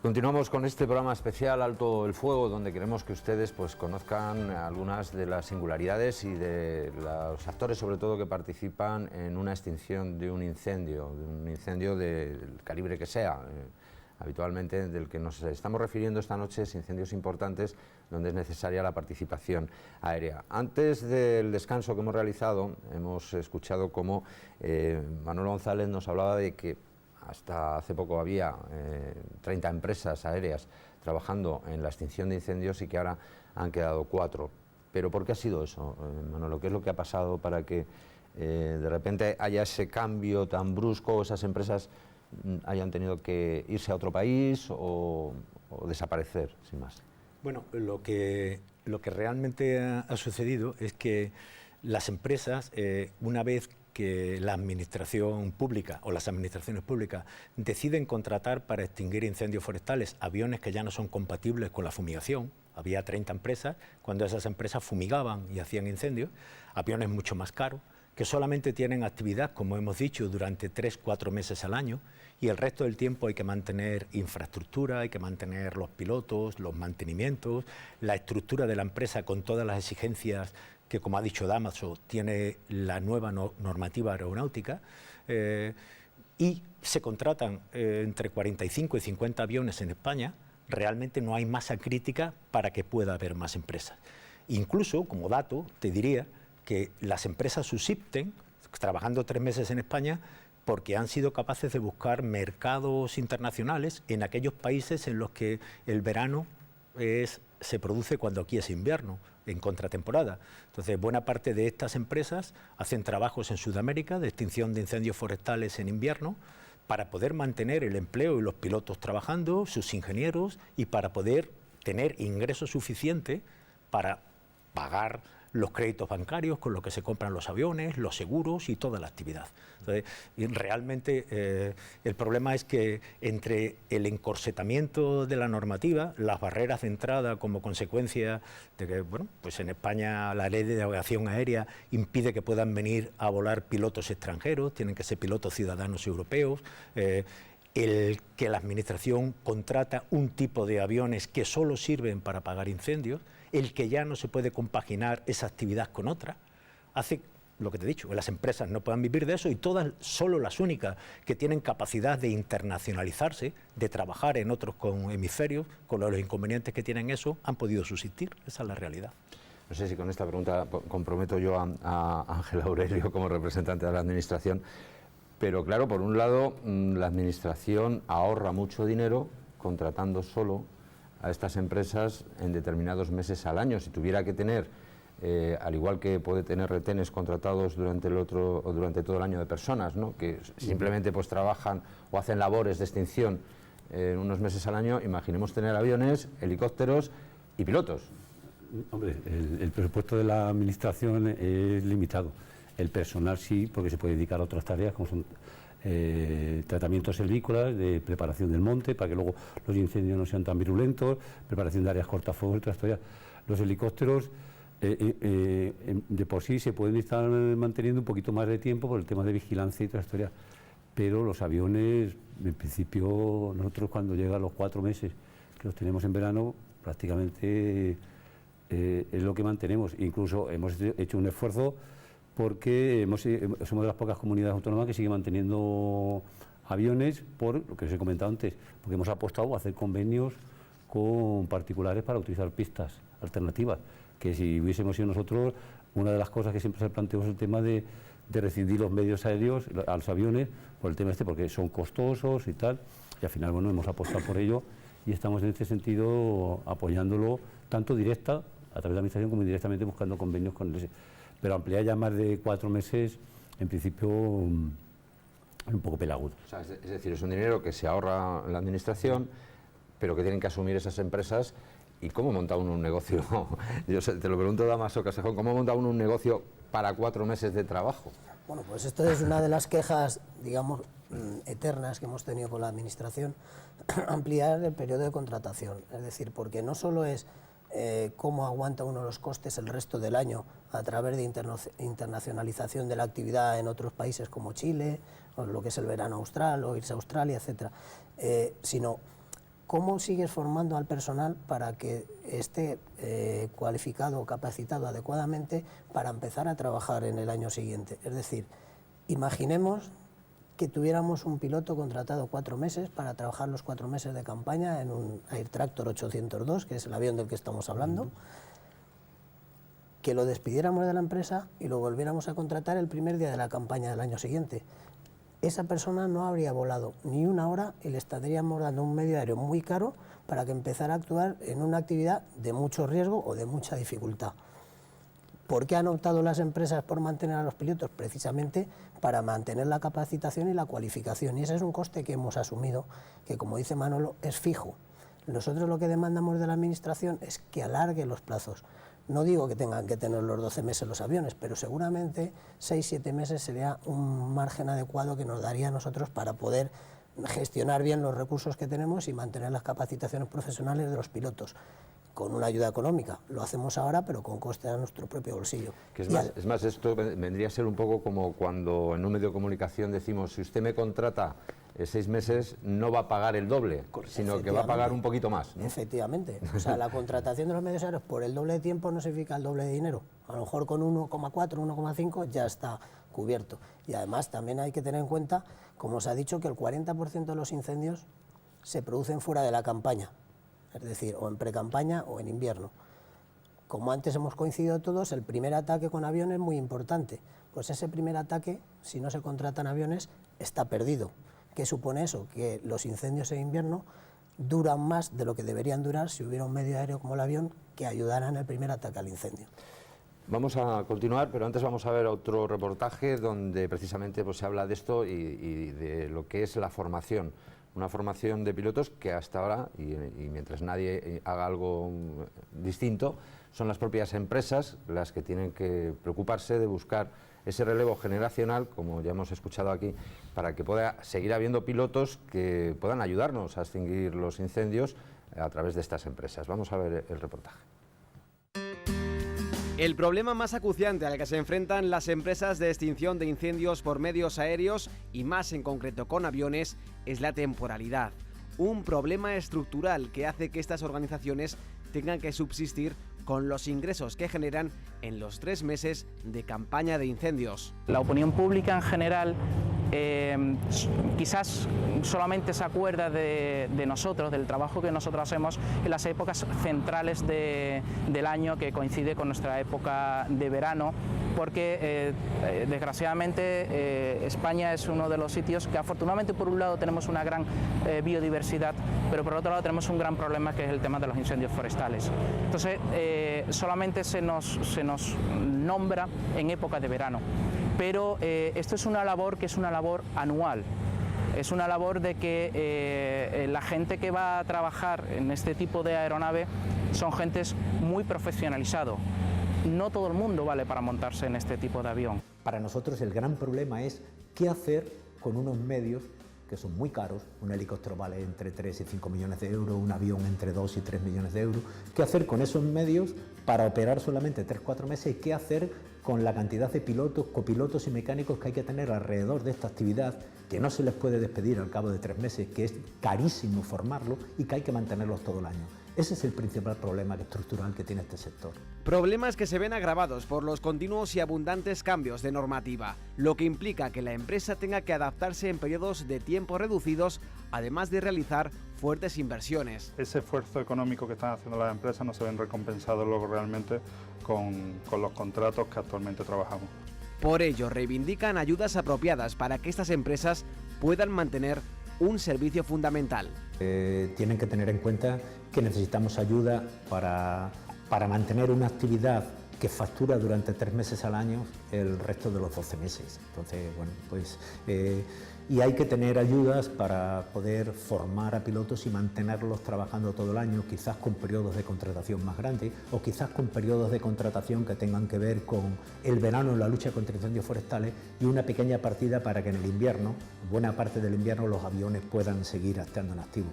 Continuamos con este programa especial Alto el Fuego, donde queremos que ustedes pues conozcan algunas de las singularidades y de los actores, sobre todo, que participan en una extinción de un incendio del calibre que sea. Habitualmente del que nos estamos refiriendo esta noche es incendios importantes donde es necesaria la participación aérea. Antes del descanso que hemos realizado, hemos escuchado cómo Manuel González nos hablaba de que hasta hace poco había 30 empresas aéreas trabajando en la extinción de incendios y que ahora han quedado 4. ¿Pero por qué ha sido eso, Manolo? ¿Qué es lo que ha pasado para que de repente haya ese cambio tan brusco, esas empresas hayan tenido que irse a otro país o desaparecer, sin más? Bueno, lo que realmente ha sucedido es que las empresas, una vez que la administración pública o las administraciones públicas deciden contratar para extinguir incendios forestales aviones que ya no son compatibles con la fumigación. Había 30 empresas, cuando esas empresas fumigaban y hacían incendios, aviones mucho más caros, que solamente tienen actividad, como hemos dicho, durante 3-4 meses al año, y el resto del tiempo hay que mantener infraestructura, hay que mantener los pilotos, los mantenimientos, la estructura de la empresa con todas las exigencias que, como ha dicho Dámaso, tiene la nueva normativa aeronáutica, y se contratan entre 45 y 50 aviones en España. Realmente no hay masa crítica para que pueda haber más empresas. Incluso, como dato, te diría que las empresas subsisten, trabajando 3 meses en España, porque han sido capaces de buscar mercados internacionales en aquellos países en los que el verano se produce cuando aquí es invierno, en contratemporada. Entonces, buena parte de estas empresas hacen trabajos en Sudamérica de extinción de incendios forestales en invierno para poder mantener el empleo y los pilotos trabajando, sus ingenieros, y para poder tener ingresos suficientes para pagar los créditos bancarios con los que se compran los aviones, los seguros y toda la actividad. Entonces, realmente el problema es que entre el encorsetamiento de la normativa, las barreras de entrada como consecuencia de que, bueno, pues en España la ley de navegación aérea impide que puedan venir a volar pilotos extranjeros, tienen que ser pilotos ciudadanos europeos, el que la administración contrata un tipo de aviones que solo sirven para apagar incendios, el que ya no se puede compaginar esa actividad con otra, hace lo que te he dicho, que las empresas no puedan vivir de eso, y todas, solo las únicas que tienen capacidad de internacionalizarse, de trabajar en otros hemisferios, con los inconvenientes que tienen eso, han podido subsistir. Esa es la realidad. No sé si con esta pregunta comprometo yo a Ángel Aurelio como representante de la Administración, pero claro, por un lado, la Administración ahorra mucho dinero contratando solo a estas empresas en determinados meses al año. Si tuviera que tener, al igual que puede tener retenes contratados durante todo el año de personas, ¿no?, que simplemente pues trabajan o hacen labores de extinción en unos meses al año, imaginemos tener aviones, helicópteros y pilotos. Hombre, el presupuesto de la Administración es limitado. El personal sí, porque se puede dedicar a otras tareas como son tratamientos silvícolas, de preparación del monte para que luego los incendios no sean tan virulentos, preparación de áreas cortafuegos, otras historias. Los helicópteros de por sí se pueden estar manteniendo un poquito más de tiempo por el tema de vigilancia y otras historias, pero los aviones, en principio, nosotros cuando llegan los 4 meses que los tenemos en verano, prácticamente es lo que mantenemos. Incluso hemos hecho un esfuerzo porque somos de las pocas comunidades autónomas que sigue manteniendo aviones, por lo que os he comentado antes, porque hemos apostado a hacer convenios con particulares para utilizar pistas alternativas, que si hubiésemos sido nosotros, una de las cosas que siempre se planteó es el tema de rescindir los medios aéreos a los aviones, por el tema porque son costosos y tal, y al final, bueno, hemos apostado por ello y estamos en este sentido apoyándolo, tanto directa, a través de la Administración, como indirectamente buscando convenios con el... Pero ampliar ya más de 4 meses, en principio, es un poco pelagudo. O sea, es decir, es un dinero que se ahorra la Administración, pero que tienen que asumir esas empresas. ¿Y cómo monta uno un negocio? Yo te lo pregunto, Dámaso Casejón, ¿cómo monta uno un negocio para 4 meses de trabajo? Bueno, pues esto es una de las quejas, digamos, eternas que hemos tenido con la Administración, ampliar el periodo de contratación. Es decir, porque no solo es cómo aguanta uno los costes el resto del año a través de internacionalización de la actividad en otros países como Chile, o lo que es el verano austral, o irse a Australia, etcétera, sino ¿cómo sigues formando al personal para que esté cualificado o capacitado adecuadamente para empezar a trabajar en el año siguiente? Es decir, imaginemos que tuviéramos un piloto contratado 4 meses para trabajar los 4 meses de campaña en un Air Tractor 802, que es el avión del que estamos hablando, que lo despidiéramos de la empresa y lo volviéramos a contratar el primer día de la campaña del año siguiente. Esa persona no habría volado ni una hora y le estaríamos dando un medio aéreo muy caro para que empezara a actuar en una actividad de mucho riesgo o de mucha dificultad. ¿Por qué han optado las empresas por mantener a los pilotos? Precisamente para mantener la capacitación y la cualificación. Y ese es un coste que hemos asumido, que como dice Manolo, es fijo. Nosotros lo que demandamos de la Administración es que alargue los plazos. No digo que tengan que tener los 12 meses los aviones, pero seguramente 6-7 meses sería un margen adecuado que nos daría a nosotros para poder gestionar bien los recursos que tenemos y mantener las capacitaciones profesionales de los pilotos. Con una ayuda económica. Lo hacemos ahora, pero con coste a nuestro propio bolsillo. Que es más, esto vendría a ser un poco como cuando en un medio de comunicación decimos, si usted me contrata 6 meses, no va a pagar el doble, sino que va a pagar un poquito más, ¿no? Efectivamente. O sea, la contratación de los medios aéreos por el doble de tiempo no significa el doble de dinero. A lo mejor con 1,4, 1,5 ya está cubierto. Y además también hay que tener en cuenta, como se ha dicho, que el 40% de los incendios se producen fuera de la campaña. Es decir, o en precampaña o en invierno. Como antes hemos coincidido todos, el primer ataque con avión es muy importante. Pues ese primer ataque, si no se contratan aviones, está perdido. ¿Qué supone eso? Que los incendios en invierno duran más de lo que deberían durar si hubiera un medio aéreo como el avión que ayudara en el primer ataque al incendio. Vamos a continuar, pero antes vamos a ver otro reportaje donde precisamente pues, se habla de esto y de lo que es la formación. Una formación de pilotos que hasta ahora, y mientras nadie haga algo distinto, son las propias empresas las que tienen que preocuparse de buscar ese relevo generacional, como ya hemos escuchado aquí, para que pueda seguir habiendo pilotos que puedan ayudarnos a extinguir los incendios a través de estas empresas. Vamos a ver el reportaje. El problema más acuciante al que se enfrentan las empresas de extinción de incendios por medios aéreos y más en concreto con aviones es la temporalidad. Un problema estructural que hace que estas organizaciones tengan que subsistir con los ingresos que generan en los 3 meses de campaña de incendios. La opinión pública en general quizás solamente se acuerda de nosotros, del trabajo que nosotros hacemos en las épocas centrales del año, que coincide con nuestra época de verano, porque desgraciadamente España es uno de los sitios que afortunadamente por un lado tenemos una gran biodiversidad, pero por otro lado tenemos un gran problema que es el tema de los incendios forestales. Entonces solamente se nos nombra en época de verano, pero esto es una labor que es una labor anual. Es una labor de que la gente que va a trabajar en este tipo de aeronave son gentes muy profesionalizados. No todo el mundo vale para montarse en este tipo de avión. Para nosotros el gran problema es qué hacer con unos medios que son muy caros. Un helicóptero vale entre 3 y 5 millones de euros, un avión entre 2 y 3 millones de euros. ¿Qué hacer con esos medios para operar solamente 3-4 meses? ¿Y qué hacer con la cantidad de pilotos, copilotos y mecánicos que hay que tener alrededor de esta actividad, que no se les puede despedir al cabo de 3 meses, que es carísimo formarlo y que hay que mantenerlos todo el año? Ese es el principal problema estructural que tiene este sector. Problemas que se ven agravados por los continuos y abundantes cambios de normativa, lo que implica que la empresa tenga que adaptarse en periodos de tiempo reducidos, además de realizar fuertes inversiones. Ese esfuerzo económico que están haciendo las empresas no se ven recompensados luego realmente con los contratos que actualmente trabajamos. Por ello, reivindican ayudas apropiadas para que estas empresas puedan mantener un servicio fundamental. Tienen que tener en cuenta que necesitamos ayuda para mantener una actividad que factura durante 3 meses al año el resto de los 12 meses. Entonces, bueno, pues, y hay que tener ayudas para poder formar a pilotos y mantenerlos trabajando todo el año, quizás con periodos de contratación más grandes o quizás con periodos de contratación que tengan que ver con el verano en la lucha contra incendios forestales y una pequeña partida para que en el invierno, buena parte del invierno, los aviones puedan seguir estando en activo.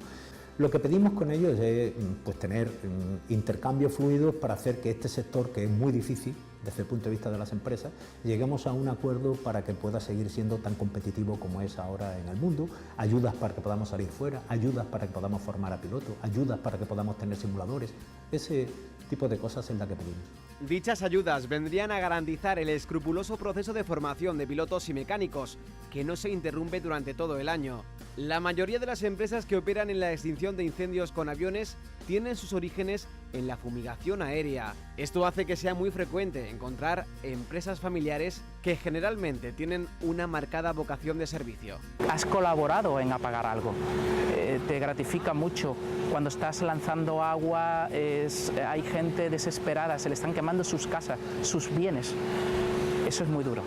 Lo que pedimos con ellos es pues, tener intercambios fluidos para hacer que este sector, que es muy difícil, desde el punto de vista de las empresas, lleguemos a un acuerdo para que pueda seguir siendo tan competitivo como es ahora en el mundo, ayudas para que podamos salir fuera, ayudas para que podamos formar a pilotos, ayudas para que podamos tener simuladores, ese tipo de cosas es la que pedimos. Dichas ayudas vendrían a garantizar el escrupuloso proceso de formación de pilotos y mecánicos, que no se interrumpe durante todo el año. La mayoría de las empresas que operan en la extinción de incendios con aviones tienen sus orígenes en la fumigación aérea. Esto hace que sea muy frecuente encontrar empresas familiares que generalmente tienen una marcada vocación de servicio. Has colaborado en apagar algo, te gratifica mucho. Cuando estás lanzando agua, hay gente desesperada, se le están quemando sus casas, sus bienes. Eso es muy duro.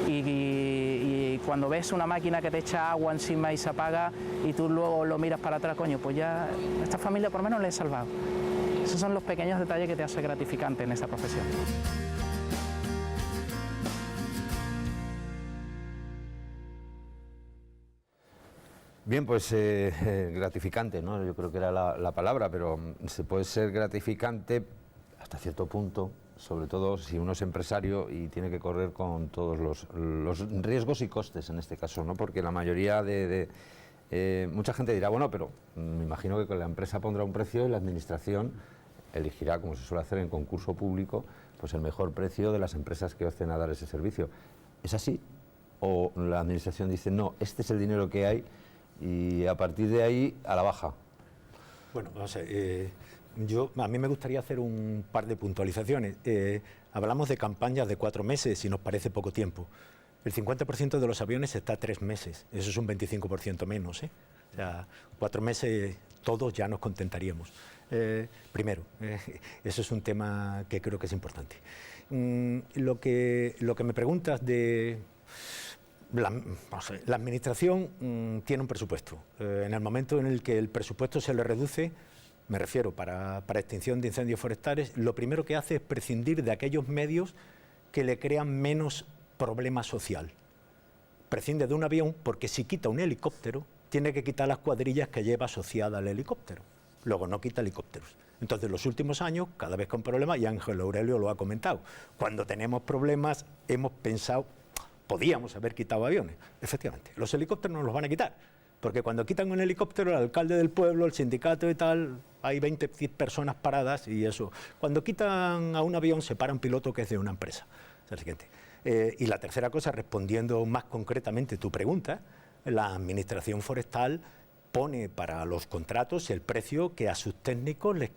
Y cuando ves una máquina que te echa agua encima y se apaga y tú luego lo miras para atrás, coño, pues ya a esta familia por lo menos le he salvado. Esos son los pequeños detalles que te hace gratificante en esta profesión. Bien, pues gratificante, ¿no? Yo creo que era la palabra, pero se puede ser gratificante hasta cierto punto, sobre todo si uno es empresario y tiene que correr con todos los riesgos y costes en este caso, ¿no? Porque la mayoría mucha gente dirá, bueno, pero me imagino que la empresa pondrá un precio y la administración elegirá, como se suele hacer en concurso público, pues el mejor precio de las empresas que opten a dar ese servicio. ¿Es así? ¿O la administración dice, no, este es el dinero que hay y a partir de ahí a la baja? Bueno, vamos a ver, a mí me gustaría hacer un par de puntualizaciones. Hablamos de campañas de 4 meses y nos parece poco tiempo. El 50% de los aviones está a 3 meses, eso es un 25% menos. O sea, 4 meses todos ya nos contentaríamos. Primero, eso es un tema que creo que es importante. Lo que me preguntas de... La administración tiene un presupuesto. En el momento en el que el presupuesto se le reduce, me refiero para extinción de incendios forestales, lo primero que hace es prescindir de aquellos medios que le crean menos problema social. Prescinde de un avión porque si quita un helicóptero, tiene que quitar las cuadrillas que lleva asociada al helicóptero. Luego no quita helicópteros. Entonces, en los últimos años, cada vez con problemas, y Ángel Aurelio lo ha comentado, cuando tenemos problemas hemos pensado, podíamos haber quitado aviones. Efectivamente, los helicópteros nos los van a quitar, porque cuando quitan un helicóptero, el alcalde del pueblo, el sindicato y tal, hay 20 personas paradas y eso. Cuando quitan a un avión, se para un piloto que es de una empresa. Es el siguiente. Y la tercera cosa, respondiendo más concretamente tu pregunta, la administración forestal pone para los contratos el precio que a sus técnicos lo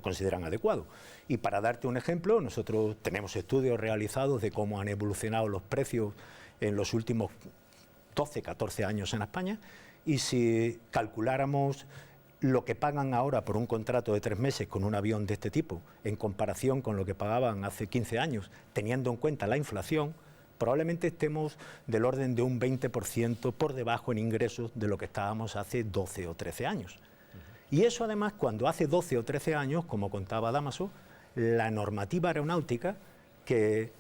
consideran adecuado. Y para darte un ejemplo, nosotros tenemos estudios realizados de cómo han evolucionado los precios en los últimos 12, 14 años en España, y si calculáramos lo que pagan ahora por un contrato de 3 meses con un avión de este tipo, en comparación con lo que pagaban hace 15 años, teniendo en cuenta la inflación, probablemente estemos del orden de un 20% por debajo en ingresos de lo que estábamos hace 12 o 13 años. Y eso además, cuando hace 12 o 13 años, como contaba Dámaso, la normativa aeronáutica que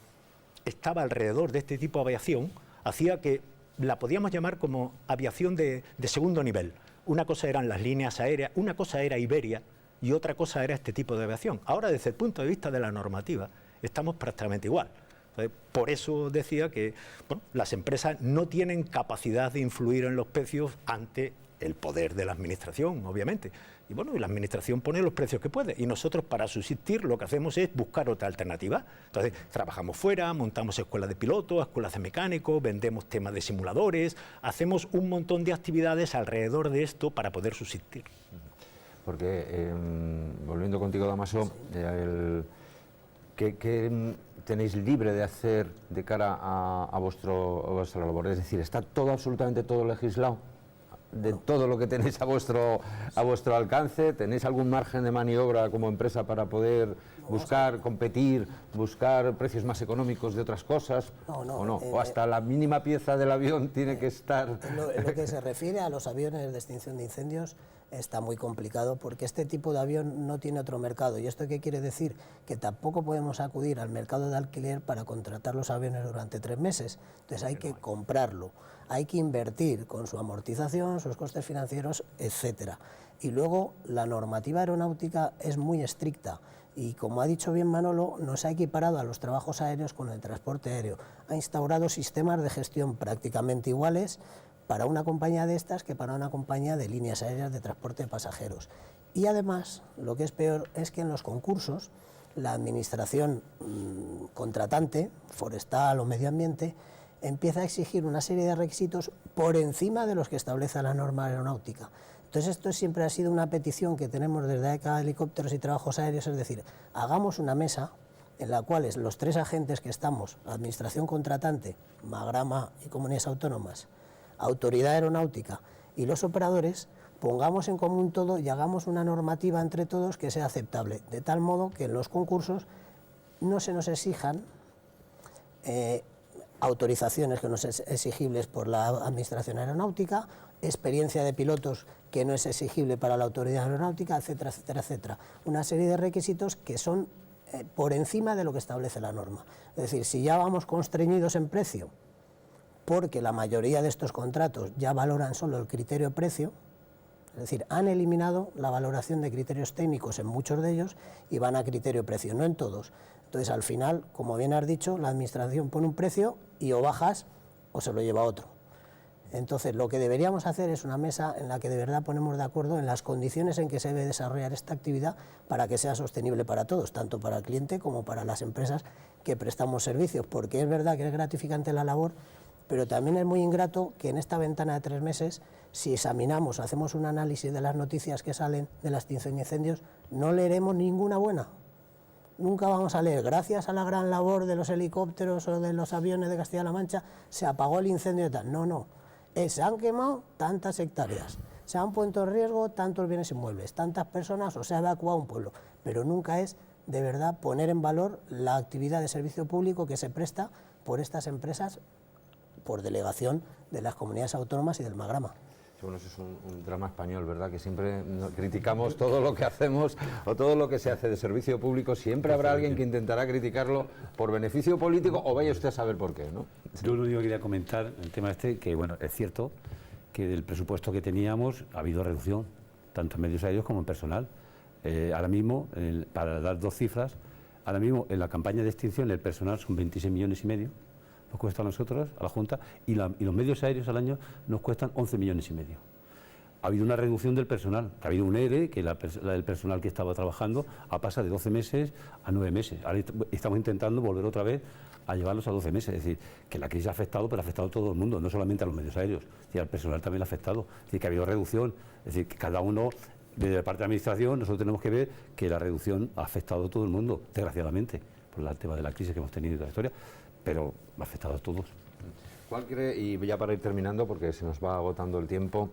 estaba alrededor de este tipo de aviación hacía que la podíamos llamar como aviación de segundo nivel. Una cosa eran las líneas aéreas, una cosa era Iberia y otra cosa era este tipo de aviación. Ahora, desde el punto de vista de la normativa, estamos prácticamente igual. Por eso decía que las empresas no tienen capacidad de influir en los precios ante el poder de la administración, obviamente. Y y la administración pone los precios que puede. Y nosotros, para subsistir, lo que hacemos es buscar otra alternativa. Entonces, trabajamos fuera, montamos escuelas de pilotos, escuelas de mecánicos, vendemos temas de simuladores, hacemos un montón de actividades alrededor de esto para poder subsistir. Porque, volviendo contigo, Dámaso, ¿qué tenéis libre de hacer de cara a vuestra labor? Es decir, ¿está todo, absolutamente todo legislado? De todo lo que tenéis a vuestro alcance, ¿tenéis algún margen de maniobra como empresa para poder buscar, competir, buscar precios más económicos de otras cosas? ¿O hasta la mínima pieza del avión tiene que estar...? En lo que se refiere a los aviones de extinción de incendios, está muy complicado porque este tipo de avión no tiene otro mercado. ¿Y esto qué quiere decir? Que tampoco podemos acudir al mercado de alquiler para contratar los aviones durante 3 meses. Entonces hay que comprarlo, hay que invertir con su amortización, sus costes financieros, etcétera. Y luego la normativa aeronáutica es muy estricta y como ha dicho bien Manolo, nos ha equiparado a los trabajos aéreos con el transporte aéreo. Ha instaurado sistemas de gestión prácticamente iguales para una compañía de estas que para una compañía de líneas aéreas de transporte de pasajeros. Y además, lo que es peor es que en los concursos, la administración contratante, forestal o medio ambiente, empieza a exigir una serie de requisitos por encima de los que establece la norma aeronáutica. Entonces esto siempre ha sido una petición que tenemos desde AECA Helicópteros y Trabajos Aéreos, es decir, hagamos una mesa en la cual los tres agentes que estamos, administración contratante, Magrama y comunidades autónomas, autoridad aeronáutica y los operadores, pongamos en común todo y hagamos una normativa entre todos que sea aceptable, de tal modo que en los concursos no se nos exijan autorizaciones que no son exigibles por la Administración Aeronáutica, experiencia de pilotos que no es exigible para la Autoridad Aeronáutica, etcétera, etcétera, etcétera. Una serie de requisitos que son por encima de lo que establece la norma. Es decir, si ya vamos constreñidos en precio, porque la mayoría de estos contratos ya valoran solo el criterio precio, es decir, han eliminado la valoración de criterios técnicos en muchos de ellos y van a criterio precio, no en todos. Entonces, al final, como bien has dicho, la Administración pone un precio y o bajas o se lo lleva otro. Entonces, lo que deberíamos hacer es una mesa en la que de verdad ponemos de acuerdo en las condiciones en que se debe desarrollar esta actividad para que sea sostenible para todos, tanto para el cliente como para las empresas que prestamos servicios, porque es verdad que es gratificante la labor, pero también es muy ingrato que en esta ventana de 3 meses, si examinamos, hacemos un análisis de las noticias que salen de la extinción de incendios, no leeremos ninguna buena. Nunca vamos a leer, gracias a la gran labor de los helicópteros o de los aviones de Castilla-La Mancha, se apagó el incendio y tal. No, no. Se han quemado tantas hectáreas, se han puesto en riesgo tantos bienes inmuebles, tantas personas o se ha evacuado un pueblo, pero nunca es de verdad poner en valor la actividad de servicio público que se presta por estas empresas por delegación de las comunidades autónomas y del Magrama. Bueno, eso es un drama español, ¿verdad? Que siempre criticamos todo lo que hacemos o todo lo que se hace de servicio público. Siempre habrá alguien que intentará criticarlo por beneficio político o vaya usted a saber por qué, ¿no? Yo lo único que quería comentar, el tema que bueno, es cierto que del presupuesto que teníamos ha habido reducción, tanto en medios aéreos como en personal. Ahora mismo, para dar 2 cifras, ahora mismo en la campaña de extinción el personal son 26,5 millones, nos cuesta a nosotros, a la Junta, y los medios aéreos al año nos cuestan 11,5 millones. Ha habido una reducción del personal, ha habido un ERE, que la del personal que estaba trabajando ha pasado de 12 meses a 9 meses. Ahora estamos intentando volver otra vez a llevarlos a 12 meses. Es decir, que la crisis ha afectado, pero ha afectado a todo el mundo, no solamente a los medios aéreos, y al personal también ha afectado. Es decir, que ha habido reducción, es decir, que cada uno, desde la parte de la administración, nosotros tenemos que ver que la reducción ha afectado a todo el mundo, desgraciadamente, por el tema de la crisis que hemos tenido y toda la historia, pero ha afectado a todos. ¿Cuál cree, y ya para ir terminando porque se nos va agotando el tiempo,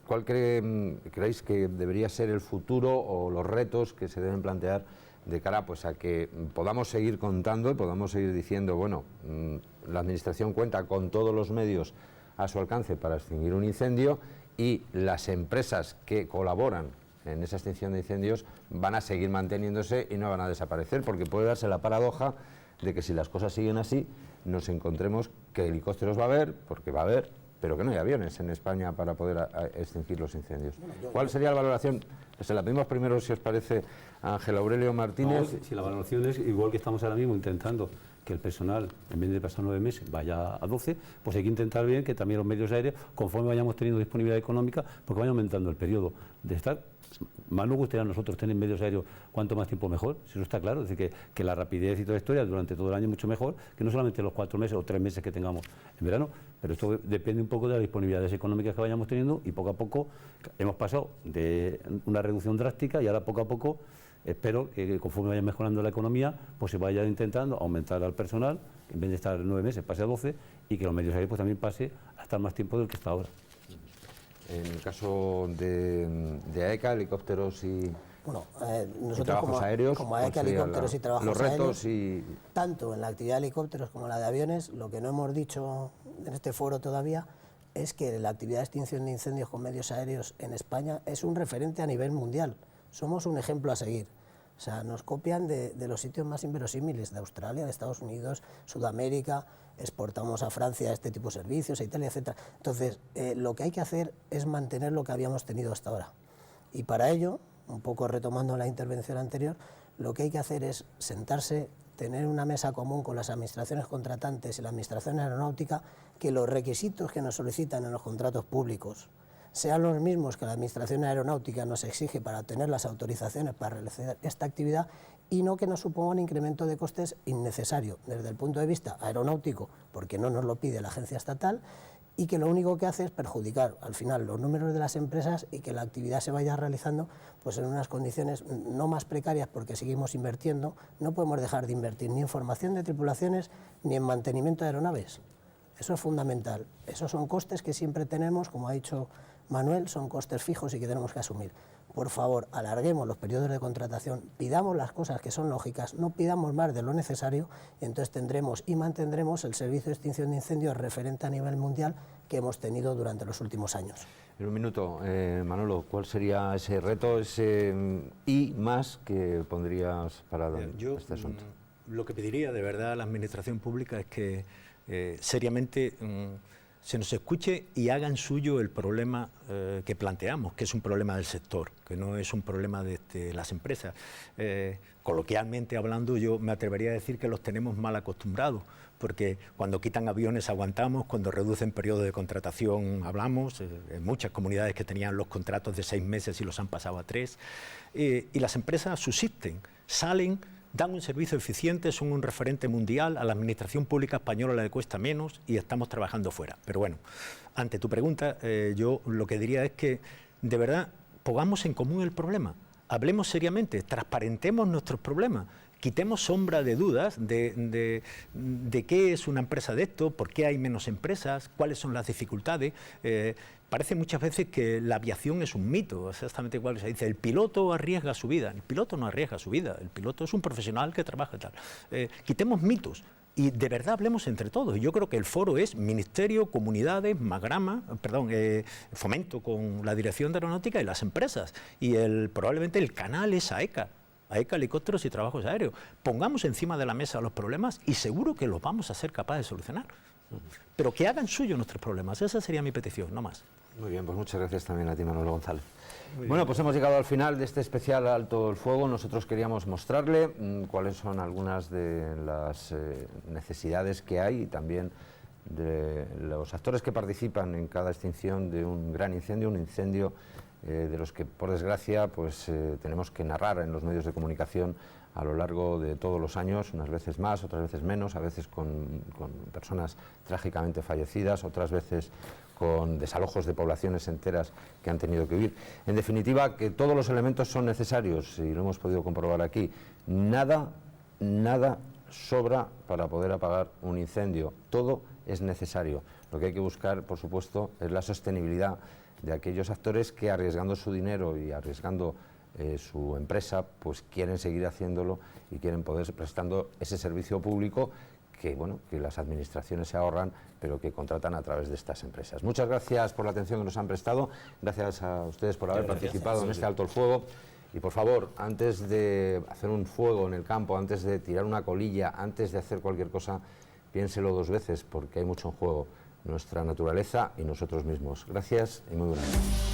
cuál creéis que debería ser el futuro o los retos que se deben plantear de cara pues, a que podamos seguir contando y podamos seguir diciendo, bueno, la Administración cuenta con todos los medios a su alcance para extinguir un incendio y las empresas que colaboran en esa extinción de incendios van a seguir manteniéndose y no van a desaparecer? Porque puede darse la paradoja de que si las cosas siguen así, nos encontremos que helicópteros va a haber, porque va a haber, pero que no hay aviones en España para poder extinguir los incendios. ¿Cuál sería la valoración? Se la pedimos primero, si os parece, a Ángel Aurelio Martínez. No, si la valoración es igual que estamos ahora mismo intentando que el personal, en vez de pasar 9 meses, vaya a 12, pues hay que intentar bien que también los medios aéreos, conforme vayamos teniendo disponibilidad económica, porque vaya aumentando el periodo de estar. Más nos gustaría a nosotros tener medios aéreos cuanto más tiempo mejor, si eso está claro, es decir, que la rapidez y toda la historia durante todo el año es mucho mejor que no solamente los 4 meses o 3 meses que tengamos en verano, pero esto depende un poco de las disponibilidades económicas que vayamos teniendo y poco a poco hemos pasado de una reducción drástica y ahora poco a poco espero que conforme vaya mejorando la economía pues se vaya intentando aumentar al personal, en vez de estar 9 meses pase a 12 y que los medios aéreos pues también pase a estar más tiempo del que está ahora. En el caso de AECA, helicópteros y, nosotros trabajos aéreos, como AECA, helicópteros y trabajos los retos aéreos, tanto en la actividad de helicópteros como en la de aviones, lo que no hemos dicho en este foro todavía es que la actividad de extinción de incendios con medios aéreos en España es un referente a nivel mundial. Somos un ejemplo a seguir. O sea, nos copian de los sitios más inverosímiles, de Australia, de Estados Unidos, Sudamérica, exportamos a Francia este tipo de servicios, a Italia, etc. Entonces, lo que hay que hacer es mantener lo que habíamos tenido hasta ahora. Y para ello, un poco retomando la intervención anterior, lo que hay que hacer es sentarse, tener una mesa común con las administraciones contratantes y la administración aeronáutica, que los requisitos que nos solicitan en los contratos públicos sean los mismos que la administración aeronáutica nos exige para obtener las autorizaciones para realizar esta actividad, y no que nos suponga un incremento de costes innecesario desde el punto de vista aeronáutico, porque no nos lo pide la agencia estatal, y que lo único que hace es perjudicar al final los números de las empresas y que la actividad se vaya realizando pues en unas condiciones no más precarias, porque seguimos invirtiendo. No podemos dejar de invertir ni en formación de tripulaciones ni en mantenimiento de aeronaves. Eso es fundamental. Esos son costes que siempre tenemos, como ha dicho Manuel, son costes fijos y que tenemos que asumir. Por favor, alarguemos los periodos de contratación, pidamos las cosas que son lógicas, no pidamos más de lo necesario, y entonces tendremos y mantendremos el servicio de extinción de incendios referente a nivel mundial que hemos tenido durante los últimos años. En un minuto, Manolo, ¿cuál sería ese reto, ese I más que pondrías para este asunto? Lo que pediría de verdad a la administración pública es que seriamente se nos escuche y hagan suyo el problema que planteamos, que es un problema del sector, que no es un problema de las empresas. Coloquialmente hablando, yo me atrevería a decir que los tenemos mal acostumbrados, porque cuando quitan aviones aguantamos, cuando reducen periodo de contratación hablamos, en muchas comunidades que tenían los contratos de 6 meses y los han pasado a 3, y las empresas subsisten, salen, dan un servicio eficiente, son un referente mundial, a la administración pública española le cuesta menos y estamos trabajando fuera. Pero bueno, ante tu pregunta, yo lo que diría es que de verdad pongamos en común el problema, hablemos seriamente, transparentemos nuestros problemas, quitemos sombra de dudas de qué es una empresa de esto, por qué hay menos empresas, cuáles son las dificultades. Parece muchas veces que la aviación es un mito, exactamente igual se dice, el piloto arriesga su vida. El piloto no arriesga su vida, el piloto es un profesional que trabaja y tal. Quitemos mitos y de verdad hablemos entre todos. Yo creo que el foro es Ministerio, Comunidades, Fomento con la Dirección de Aeronáutica y las empresas. Y probablemente el canal es AECA, Helicópteros y Trabajos Aéreos. Pongamos encima de la mesa los problemas y seguro que los vamos a ser capaces de solucionar. Pero que hagan suyo nuestros problemas, esa sería mi petición, no más. Muy bien, pues muchas gracias también a ti, Manolo González. Bueno, pues hemos llegado al final de este especial Alto el Fuego. Nosotros queríamos mostrarle cuáles son algunas de las necesidades que hay y también de los actores que participan en cada extinción de un gran incendio, un incendio de los que, por desgracia, pues tenemos que narrar en los medios de comunicación a lo largo de todos los años, unas veces más, otras veces menos, a veces con personas trágicamente fallecidas, otras veces con desalojos de poblaciones enteras que han tenido que huir. En definitiva, que todos los elementos son necesarios, y lo hemos podido comprobar aquí. Nada sobra para poder apagar un incendio, todo es necesario. Lo que hay que buscar, por supuesto, es la sostenibilidad de aquellos actores que, arriesgando su dinero y arriesgando su empresa, pues quieren seguir haciéndolo y quieren poder prestando ese servicio público que, bueno, que las administraciones se ahorran, pero que contratan a través de estas empresas. Muchas gracias por la atención que nos han prestado, gracias a ustedes por haber participado en este Alto el Fuego. Y por favor, antes de hacer un fuego en el campo, antes de tirar una colilla, antes de hacer cualquier cosa, piénselo 2 veces, porque hay mucho en juego, nuestra naturaleza y nosotros mismos. Gracias y muy buenas noches.